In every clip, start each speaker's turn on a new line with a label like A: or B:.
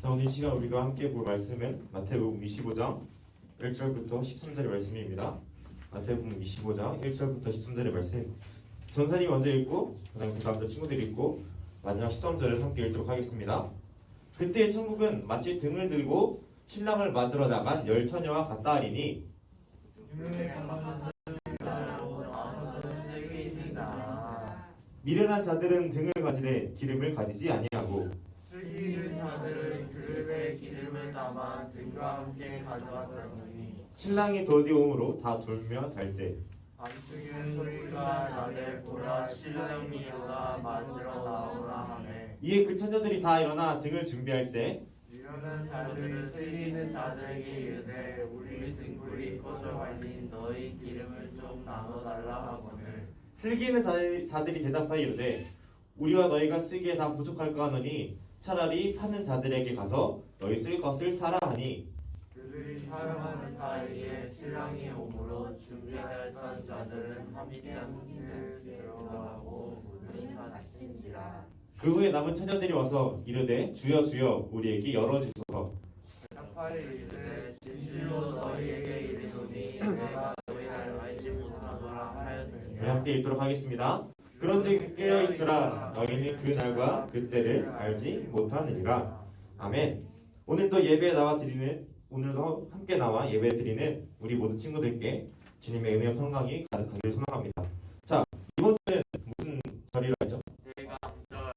A: 자, 오늘 이 시간 우리가 함께 볼 말씀은 마태복음 25장 1절부터 13절의 말씀입니다. 마태복음 25장 1절부터 13절의 말씀. 전사님 먼저 읽고 그다음에 그 다음 친구들이 읽고 마지막 13절을 함께 읽도록 하겠습니다. 그때 천국은 마치 등을 들고 신랑을 맞으러 나간 열 처녀와 같다 하리니 미련한 자들은 등을 가지되 기름을 가지지 아니하고
B: 슬기는 자들은 그릇에 기름을 담아 등과 함께 가져왔더니
A: 신랑이 더디 오므로 다 돌며 살세.
B: 안중에 소리가 나되 보라 신랑이 오라 맞으러 나오라 하네.
A: 이에 그 처녀들이 다 일어나 등을 준비할세.
B: 미련한 자들은 슬기는 자들에게 이르되 우리 등불이 꺼져 가니 너희 기름을 좀 나눠달라 하거늘.
A: 슬기는 자들이 대답하여 이르되 우리와 너희가 쓰기에 다 부족할까 하노니 차라리 파는 자들에게 가서 너희 쓸 것을 사라 하니
B: 그들이 사용하는 사이에 신랑이 오므로 준비하였던 자들은 함께 들어가고 문이 닫힌지라.
A: 그 후에 남은 처녀들이 와서 이르되 주여 주여 우리에게 열어주소서.
B: 대답하여 이르되 진실로 너희에게 이르노니 내가 너희를 알지 못하노라 하였느니라.
A: 우리 함께 읽도록 하겠습니다. 그런즉 깨어있으라 너희는 그 날과 그 때를 알지 못하느니라. 아멘. 오늘도 함께 나와 예배 드리는 우리 모든 친구들께 주님의 은혜와 평강이 가득하기를 소망합니다. 자, 이번 주는 무슨 절이라 했죠?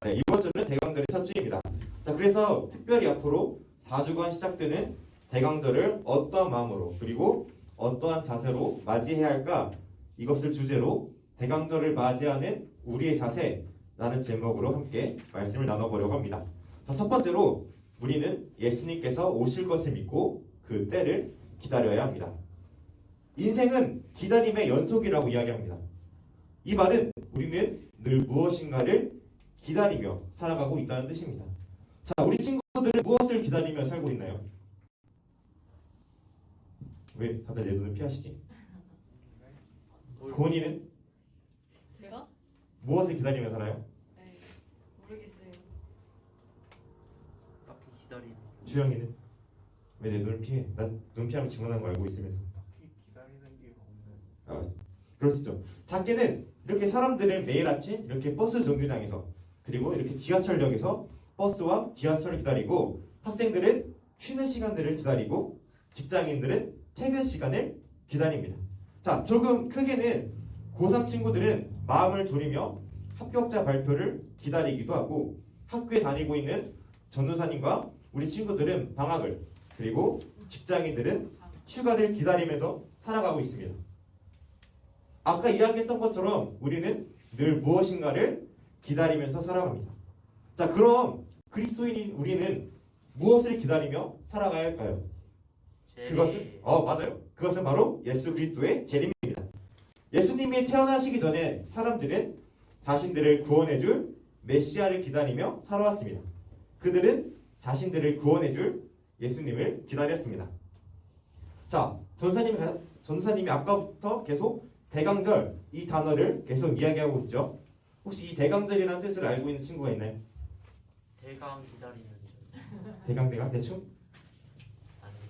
A: 네, 이번 주는 대강절의 첫 주입니다. 자, 그래서 특별히 앞으로 4주간 시작되는 대강절을 어떠한 마음으로 그리고 어떠한 자세로 맞이해야 할까? 이것을 주제로 대강절을 맞이하는 우리의 자세라는 제목으로 함께 말씀을 나눠보려고 합니다. 자, 첫 번째로 우리는 예수님께서 오실 것을 믿고 그 때를 기다려야 합니다. 인생은 기다림의 연속이라고 이야기합니다. 이 말은 우리는 늘 무엇인가를 기다리며 살아가고 있다는 뜻입니다. 자, 우리 친구들은 무엇을 기다리며 살고 있나요? 왜 다들 내 눈을 피하시지? 고은이는?
C: 제가?
A: 무엇을 기다리며 살아요?
C: 네, 모르겠어요.
B: 딱히 기다리는
A: 주영이는? 왜 내 눈을 피해? 나 눈 피하면 질문하는 거 알고 있으면서.
B: 딱히 기다리는 게 없는.
A: 그럴 수 있죠. 작게는 이렇게 사람들은 매일 아침 이렇게 버스 정류장에서 그리고 이렇게 지하철역에서 버스와 지하철을 기다리고 학생들은 쉬는 시간들을 기다리고 직장인들은 퇴근 시간을 기다립니다. 자, 조금 크게는 고3 친구들은 마음을 졸이며 합격자 발표를 기다리기도 하고 학교에 다니고 있는 전도사님과 우리 친구들은 방학을 그리고 직장인들은 휴가를 기다리면서 살아가고 있습니다. 아까 이야기했던 것처럼 우리는 늘 무엇인가를 기다리면서 살아갑니다. 자, 그럼 그리스도인인 우리는 무엇을 기다리며 살아가야 할까요? 그것은 맞아요. 그것은 바로 예수 그리스도의 재림입니다. 예수님이 태어나시기 전에 사람들은 자신들을 구원해줄 메시아를 기다리며 살아왔습니다. 그들은 자신들을 구원해줄 예수님을 기다렸습니다. 자, 전사님이 아까부터 계속 대강절 이 단어를 계속 이야기하고 있죠. 혹시 이 대강절이라는 뜻을 알고 있는 친구가 있나요?
B: 대강 기다리는 중.
A: 대강 대충?
B: 아니에요.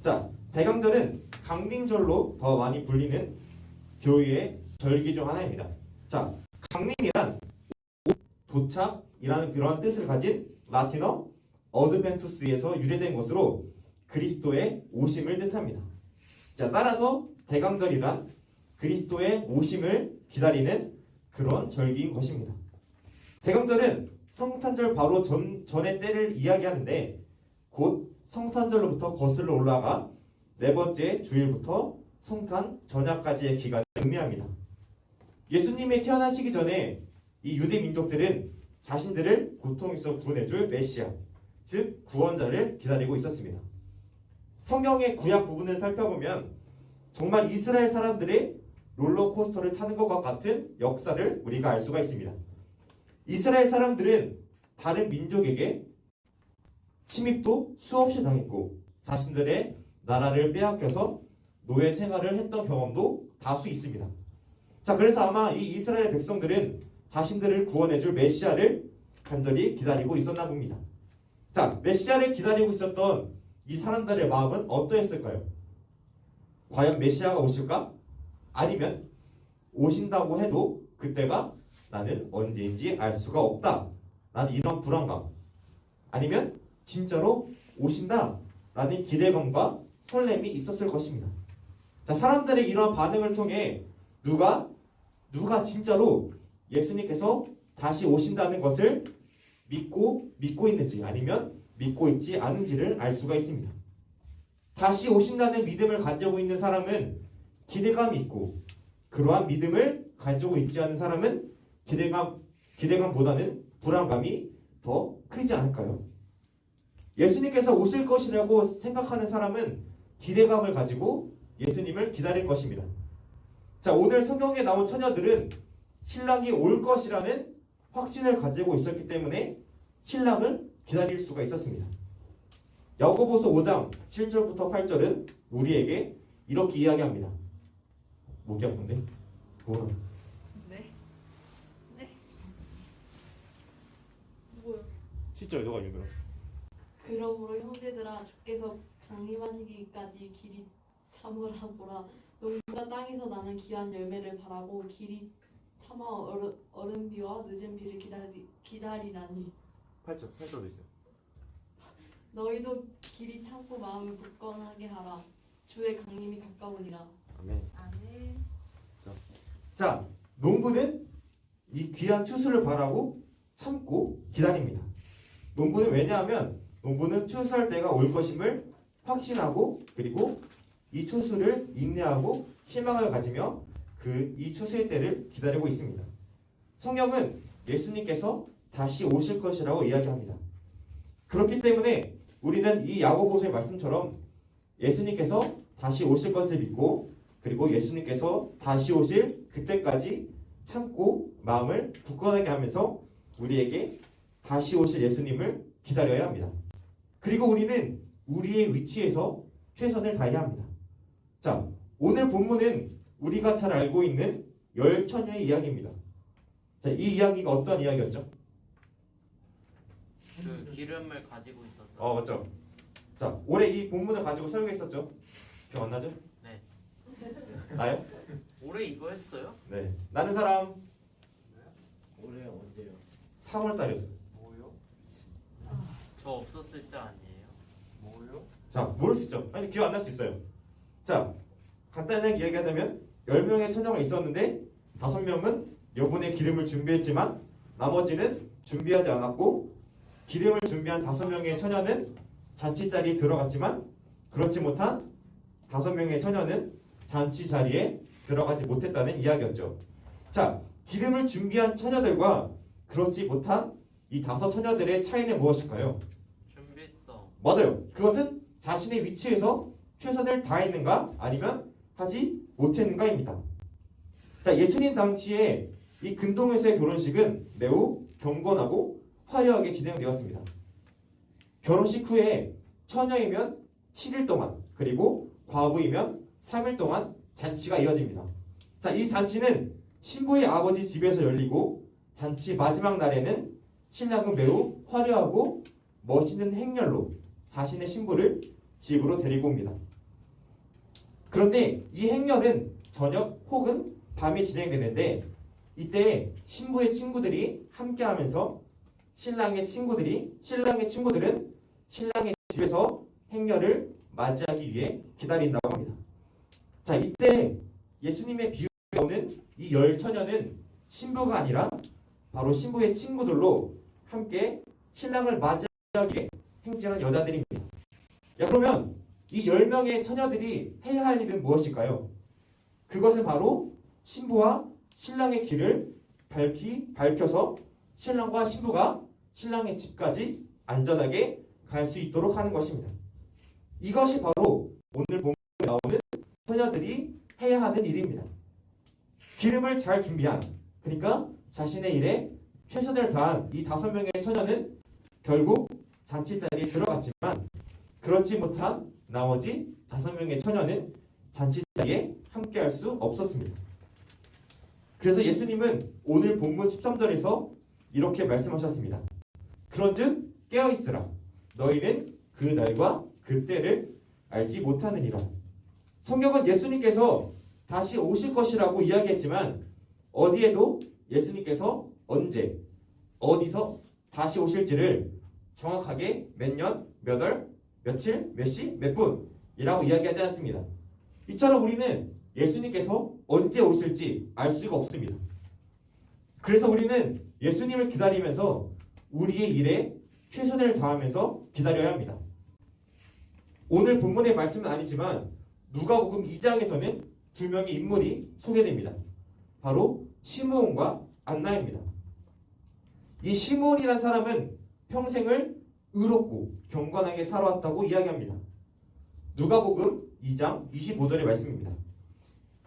A: 자, 대강절은 강림절로 더 많이 불리는 교회의 절기 중 하나입니다. 자, 강림이란 도착이라는 그러한 뜻을 가진 라틴어 어드벤투스에서 유래된 것으로 그리스도의 오심을 뜻합니다. 자, 따라서 대강절이란 그리스도의 오심을 기다리는 그런 절기인 것입니다. 대강절은 성탄절 바로 전의 때를 이야기하는데 곧 성탄절로부터 거슬러 올라가 네 번째 주일부터 성탄 전야까지의 기간을 의미합니다. 예수님이 태어나시기 전에 이 유대 민족들은 자신들을 고통에서 구원해줄 메시아, 즉 구원자를 기다리고 있었습니다. 성경의 구약 부분을 살펴보면 정말 이스라엘 사람들의 롤러코스터를 타는 것과 같은 역사를 우리가 알 수가 있습니다. 이스라엘 사람들은 다른 민족에게 침입도 수없이 당했고 자신들의 나라를 빼앗겨서 노예 생활을 했던 경험도 다수 있습니다. 자, 그래서 아마 이 이스라엘 백성들은 자신들을 구원해줄 메시아를 간절히 기다리고 있었나 봅니다. 자, 메시아를 기다리고 있었던 이 사람들의 마음은 어떠했을까요? 과연 메시아가 오실까? 아니면 오신다고 해도 그때가 나는 언제인지 알 수가 없다. 라는 이런 불안감. 아니면 진짜로 오신다. 라는 기대감과 설렘이 있었을 것입니다. 자, 사람들의 이러한 반응을 통해 누가 진짜로 예수님께서 다시 오신다는 것을 믿고 있는지 아니면 믿고 있지 않은지를 알 수가 있습니다. 다시 오신다는 믿음을 가지고 있는 사람은 기대감이 있고 그러한 믿음을 가지고 있지 않은 사람은 기대감보다는 불안감이 더 크지 않을까요? 예수님께서 오실 것이라고 생각하는 사람은 기대감을 가지고 예수님을 기다릴 것입니다. 자, 오늘 성경에 나온 처녀들은 신랑이 올 것이라는 확신을 가지고 있었기 때문에 신랑을 기다릴 수가 있었습니다. 야고보서 5장 7절부터 8절은 우리에게 이렇게 이야기합니다. 목이 아픈데? 뭐야?
C: 네? 네? 뭐요?
A: 7절 너가 읽어라.
D: 그러므로 형제들아 주께서 강림하시기까지 길이 참으라 보라. 농부가 땅에서 나는 귀한 열매를 바라고 길이 참아 얼음비와 늦은 비를 기다리나니
A: 8절도 있어요.
D: 너희도 길이 참고 마음을 굳건하게 하라. 주의 강림이 가까우니라.
A: 아멘.
C: 아네.
A: 자, 농부는 이 귀한 추수를 바라고 참고 기다립니다. 농부는 왜냐하면 농부는 추수할 때가 올 것임을 확신하고 그리고 이 추수를 인내하고 희망을 가지며 이 추수의 때를 기다리고 있습니다. 성경은 예수님께서 다시 오실 것이라고 이야기합니다. 그렇기 때문에 우리는 이 야고보서의 말씀처럼 예수님께서 다시 오실 것을 믿고 그리고 예수님께서 다시 오실 그때까지 참고 마음을 굳건하게 하면서 우리에게 다시 오실 예수님을 기다려야 합니다. 그리고 우리는 우리의 위치에서 최선을 다해야 합니다. 자, 오늘 본문은 우리가 잘 알고 있는 열 처녀의 이야기입니다. 자, 이 이야기가 어떤 이야기였죠?
B: 그 기름을 가지고 있었던.
A: 맞죠. 자, 올해 이 본문을 가지고 설교했었죠? 기억 안 나죠?
B: 네.
A: 나요?
B: 올해 이거 했어요?
A: 네. 나는 사람
E: 올해 언제요?
A: 3월 달이었어.
E: 뭐요?
B: 저 없었을 때 아니에요?
E: 뭐요?
A: 자, 모를 수 있죠. 아직 기억 안 날 수 있어요. 자, 간단하게 이야기하자면 10명의 처녀가 있었는데 5명은 여분의 기름을 준비했지만 나머지는 준비하지 않았고 기름을 준비한 5명의 처녀는 잔치 자리에 들어갔지만 그렇지 못한 5명의 처녀는 잔치 자리에 들어가지 못했다는 이야기였죠. 자, 기름을 준비한 처녀들과 그렇지 못한 이 5 처녀들의 차이는 무엇일까요?
B: 준비성.
A: 맞아요. 그것은 자신의 위치에서 최선을 다했는가 아니면 하지 못했는가입니다. 자, 예수님 당시에 이 근동에서의 결혼식은 매우 경건하고 화려하게 진행되었습니다. 결혼식 후에 처녀이면 7일 동안 그리고 과부이면 3일 동안 잔치가 이어집니다. 자, 이 잔치는 신부의 아버지 집에서 열리고 잔치 마지막 날에는 신랑은 매우 화려하고 멋있는 행렬로 자신의 신부를 집으로 데리고 옵니다. 그런데 이 행렬은 저녁 혹은 밤에 진행되는데 이때 신부의 친구들이 함께하면서 신랑의 친구들은 신랑의 집에서 행렬을 맞이하기 위해 기다린다고 합니다. 자, 이때 예수님의 비유에 나오는 이 10 처녀는 신부가 아니라 바로 신부의 친구들로 함께 신랑을 맞이하기 위해 행진한 여자들입니다. 야, 그러면 이 10명의 처녀들이 해야 할 일은 무엇일까요? 그것은 바로 신부와 신랑의 길을 밝혀서 신랑과 신부가 신랑의 집까지 안전하게 갈 수 있도록 하는 것입니다. 이것이 바로 오늘 본문에 나오는 처녀들이 해야 하는 일입니다. 기름을 잘 준비한, 그러니까 자신의 일에 최선을 다한 이 5명의 처녀는 결국 잔치 자리에 들어갔지만 그렇지 못한 나머지 5명의 처녀는 잔치 자리에 함께할 수 없었습니다. 그래서 예수님은 오늘 본문 13절에서 이렇게 말씀하셨습니다. 그런즉 깨어있으라. 너희는 그 날과 그 때를 알지 못하느니라. 성경은 예수님께서 다시 오실 것이라고 이야기했지만 어디에도 예수님께서 언제, 어디서 다시 오실지를 정확하게 몇 년, 몇 월, 며칠, 몇 시, 몇 분이라고 이야기하지 않습니다. 이처럼 우리는 예수님께서 언제 오실지 알 수가 없습니다. 그래서 우리는 예수님을 기다리면서 우리의 일에 최선을 다하면서 기다려야 합니다. 오늘 본문의 말씀은 아니지만 누가복음 2장에서는 두 명의 인물이 소개됩니다. 바로 시므온과 안나입니다. 이 시므온이라는 사람은 평생을 의롭고 경건하게 살아왔다고 이야기합니다. 누가복음 2장 25절의 말씀입니다.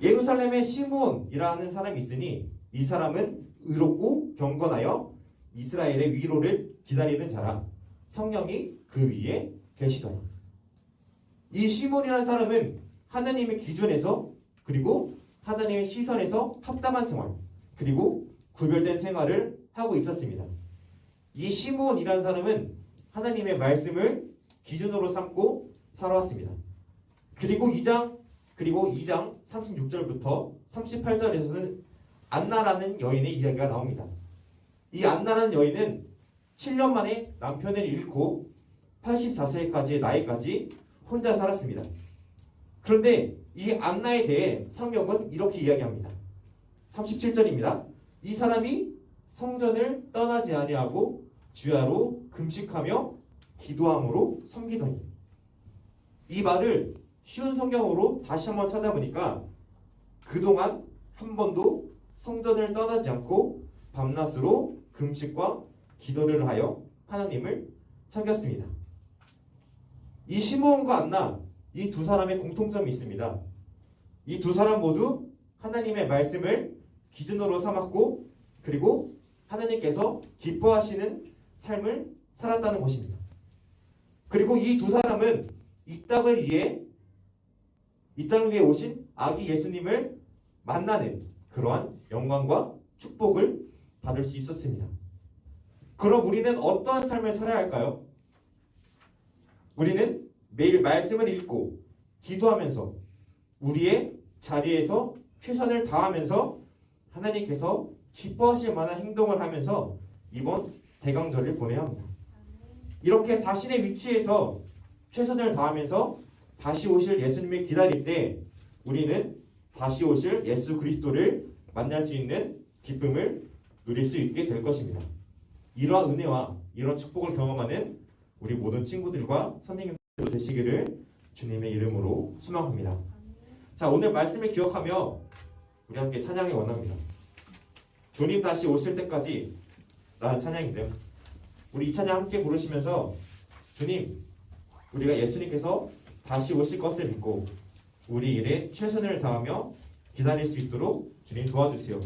A: 예루살렘에 시므온이라는 사람이 있으니 이 사람은 의롭고 경건하여 이스라엘의 위로를 기다리는 자라 성령이 그 위에 계시더라. 이 시므온이라는 사람은 하나님의 기준에서 그리고 하나님의 시선에서 합당한 생활 그리고 구별된 생활을 하고 있었습니다. 이 시므온이라는 사람은 하나님의 말씀을 기준으로 삼고 살아왔습니다. 그리고 2장 36절부터 38절에서는 안나라는 여인의 이야기가 나옵니다. 이 안나라는 여인은 7년 만에 남편을 잃고 84세까지의 나이까지 혼자 살았습니다. 그런데 이 안나에 대해 성경은 이렇게 이야기합니다. 37절입니다. 이 사람이 성전을 떠나지 아니하고 주야로 금식하며 기도함으로 섬기더니. 이 말을 쉬운 성경으로 다시 한번 찾아보니까 그동안 한 번도 성전을 떠나지 않고 밤낮으로 금식과 기도를 하여 하나님을 섬겼습니다. 이 시므온과 안나 이 두 사람의 공통점이 있습니다. 이 두 사람 모두 하나님의 말씀을 기준으로 삼았고 그리고 하나님께서 기뻐하시는 삶을 살았다는 것입니다. 그리고 이 두 사람은 이 땅을 위해 오신 아기 예수님을 만나는 그러한 영광과 축복을 받을 수 있었습니다. 그럼 우리는 어떠한 삶을 살아야 할까요? 우리는 매일 말씀을 읽고 기도하면서 우리의 자리에서 최선을 다하면서 하나님께서 기뻐하실 만한 행동을 하면서 이번 대강절을 보내야 합니다. 이렇게 자신의 위치에서 최선을 다하면서 다시 오실 예수님을 기다릴 때 우리는 다시 오실 예수 그리스도를 만날 수 있는 기쁨을 누릴 수 있게 될 것입니다. 이러한 은혜와 이런 축복을 경험하는 우리 모든 친구들과 선생님들도 되시기를 주님의 이름으로 소망합니다. 자, 오늘 말씀을 기억하며 우리 함께 찬양을 원합니다. 주님 다시 오실 때까지 라는 찬양인데요. 우리 이 찬양 함께 부르시면서 주님, 우리가 예수님께서 다시 오실 것을 믿고 우리 일에 최선을 다하며 기다릴 수 있도록 주님 도와주세요.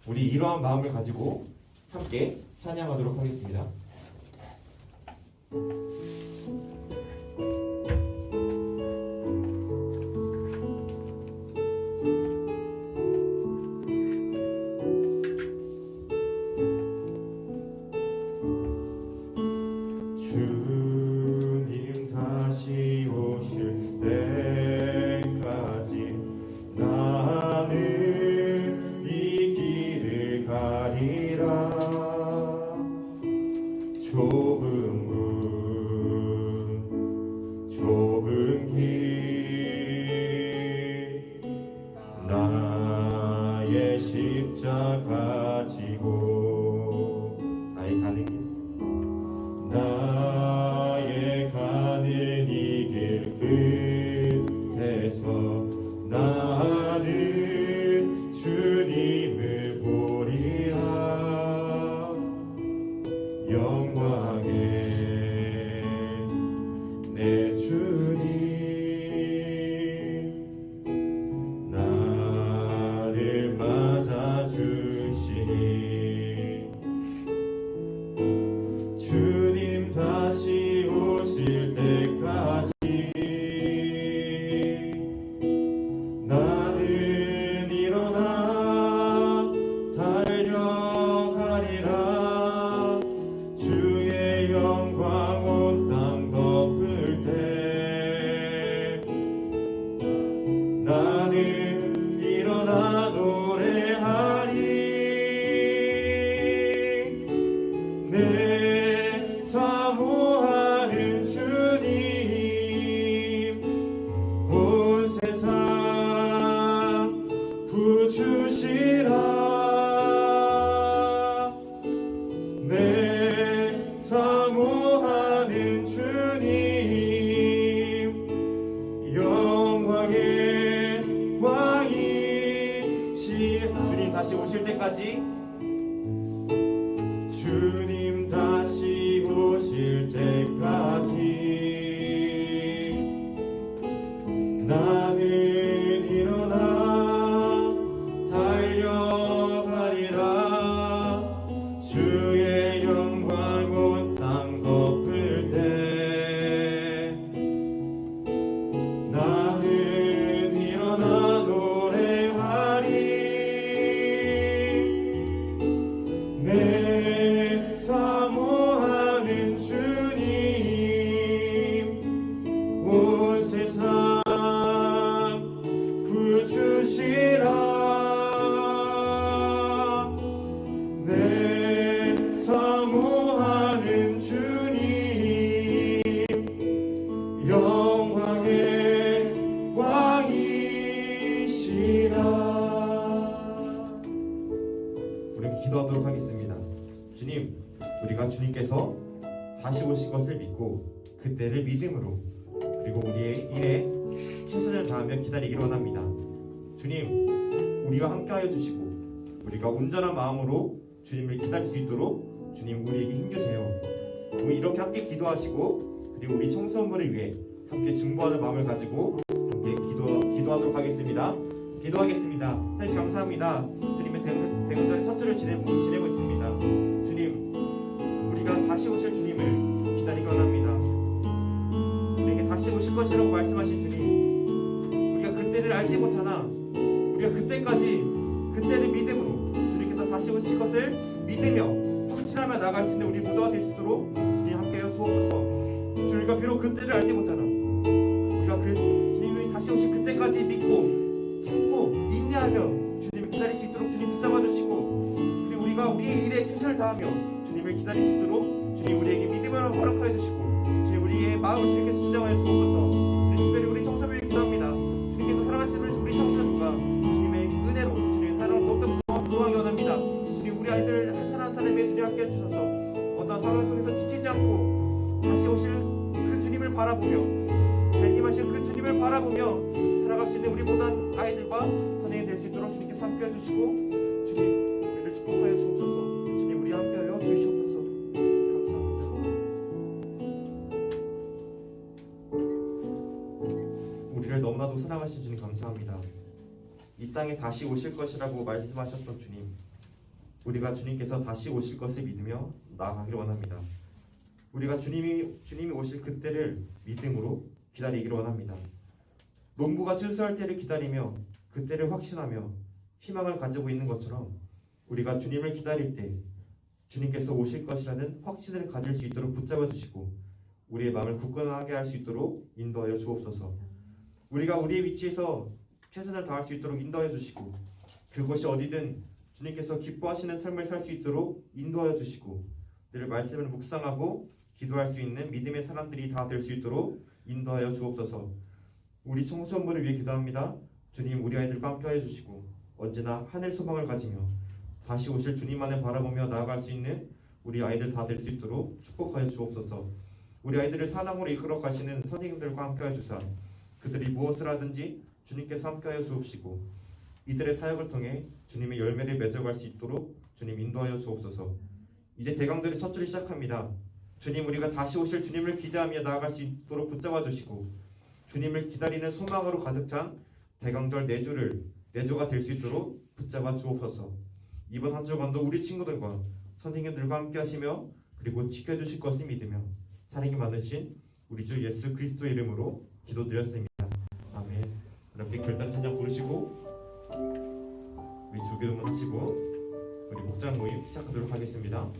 A: 우리 이러한 마음을 가지고 함께 찬양하도록 하겠습니다.
F: 주님 다시 오실 때까지 나는 이 길을 가리라. 좁은 문 좁은 길 나의 십자가 지고 나의 가는 길 주님 영광의 왕이시
A: 주님 다시 오실 때까지
F: 주님 다시 오실 때까지 나는 일어나 달려가리라 주의 영광 온 땅 덮을 때 나는 일어나 노래하리 내 사모하는 주님 온 세상 구주시라 내 사모하는 주님 영광의 왕이시라.
A: 우리 기도하도록 하겠습니다. 주님, 우리가 주님께서 다시 오실 것을 믿고 그때를 믿음으로 그리고 우리의 일에 최선을 다하며 기다리기를 원합니다. 주님, 우리와 함께하여 주시고 우리가 온전한 마음으로 주님을 기다릴 수 있도록 주님 우리에게 힘주세요. 우리 이렇게 함께 기도하시고 그리고 우리 청소년부를 위해 함께 중보하는 마음을 가지고 함께 기도하도록 하겠습니다. 기도하겠습니다. 하나님 감사합니다. 주님의 대문절의 첫 주를 지내고 있습니다. 주님, 우리가 다시 오실 주님을 기다리기 원합니다. 우리에게 다시 오실 것이라고 말씀하신 주님, 우리가 그때를 알지 못하나 우리가 그때를 믿음으로 주님께서 다시 오실 것을 믿으며 확신하며 나아갈 수 있는 우리 무도가 될 수 있도록 주님 함께하여 주옵소서. 우리가 비록 그때를 알지 못하나 우리가 주님이 다시 오실 그때까지 믿고 참고 인내하며 주님을 기다릴 수 있도록 주님 붙잡아 주시고 그리고 우리가 우리의 일에 최선을 다하며 주님을 기다릴 수 있도록 주님 우리에게 믿음을 허락하여 주시고 주님 우리의 마음을 주님께서 주장하여 주옵소서. 주님 특별히 우리 청소부에 기도합니다. 주님께서 사랑하시는 우리 청소년과 주님의 은혜로 주님의 사랑을 더욱더 부어하기 원합니다. 주님 우리 아이들 한 사람 한 사람에 주님 함께 해주셔서 어떤 상황 속에서 지치지 않고 다시 오실 그 주님을 바라보며 재림하실 그 주님을 바라보며 살아갈 수 있는 우리 모든 아이들과 선행이 될 수 있도록 주님께서 함께 해주시고 주님 우리를 축복하여 주옵소서. 주님 우리 함께하여 주시옵소서. 감사합니다. 우리를 너무나도 사랑하신 주님 감사합니다. 이 땅에 다시 오실 것이라고 말씀하셨던 주님, 우리가 주님께서 다시 오실 것을 믿으며 나아가기를 원합니다. 우리가 주님이 오실 그때를 믿음으로 기다리기를 원합니다. 농부가 추수할 때를 기다리며 그때를 확신하며 희망을 가지고 있는 것처럼 우리가 주님을 기다릴 때 주님께서 오실 것이라는 확신을 가질 수 있도록 붙잡아 주시고 우리의 마음을 굳건하게 할 수 있도록 인도하여 주옵소서. 우리가 우리의 위치에서 최선을 다할 수 있도록 인도하여 주시고 그것이 어디든 주님께서 기뻐하시는 삶을 살 수 있도록 인도하여 주시고 늘 말씀을 묵상하고 기도할 수 있는 믿음의 사람들이 다 될 수 있도록 인도하여 주옵소서. 우리 청소년부를 위해 기도합니다. 주님 우리 아이들과 함께하여 주시고 언제나 하늘 소망을 가지며 다시 오실 주님만을 바라보며 나아갈 수 있는 우리 아이들 다 될 수 있도록 축복하여 주옵소서. 우리 아이들을 사랑으로 이끌어 가시는 선생님들과 함께하여 주사 그들이 무엇을 하든지 주님께서 함께하여 주옵시고 이들의 사역을 통해 주님의 열매를 맺어갈 수 있도록 주님 인도하여 주옵소서. 이제 대강절의 첫 주를 시작합니다. 주님 우리가 다시 오실 주님을 기대하며 나아갈 수 있도록 붙잡아 주시고 주님을 기다리는 소망으로 가득 찬 대강절 내조가 될 수 있도록 붙잡아 주옵소서. 이번 한 주간도 우리 친구들과 선생님들과 함께 하시며 그리고 지켜주실 것을 믿으며 사랑이 많으신 우리 주 예수 그리스도의 이름으로 기도드렸습니다. 아멘. 이렇게 결단 찬양 부르시고 우리 주기도문 하시고 우리 목장 모임 시작하도록 하겠습니다.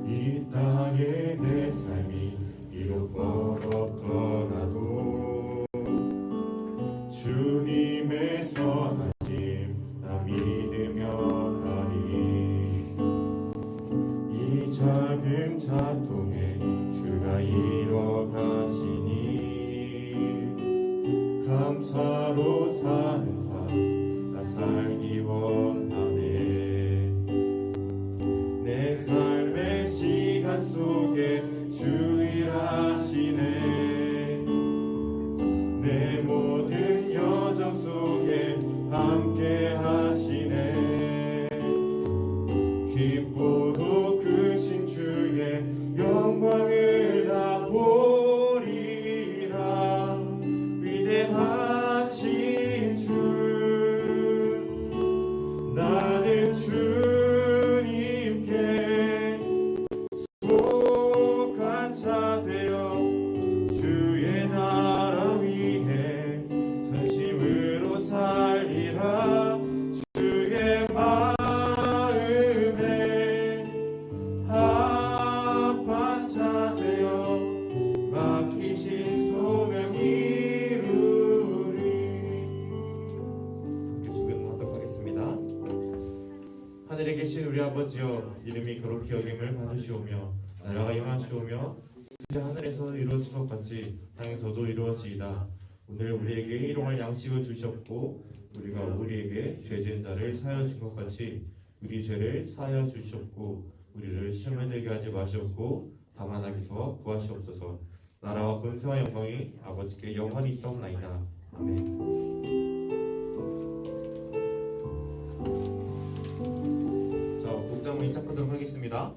F: 이 땅에 내 삶이 비록 멀었더라도 주님의 선하심 나 믿으며 가리. 이 작은 자통에 주가 이뤄 가시니 감사로 사는 삶
A: 하늘에 계신 우리 아버지여, 이름이 거룩히 여김을 받으시오며 나라가 임하시오며 이제 하늘에서 이루어진 것 같이 땅에서도 이루어지이다. 오늘 우리에게 일용할 양식을 주시옵고 우리가 우리에게 죄 지은 자를 사하여 준 것 같이 우리 죄를 사하여 주시옵고 우리를 시험에 들게 하지 마시옵고 다만 악에서 구하시옵소서. 나라와 권세와 영광이 아버지께 영원히 있사옵나이다. 아멘. 자, 복장문 시작하도록 하겠습니다.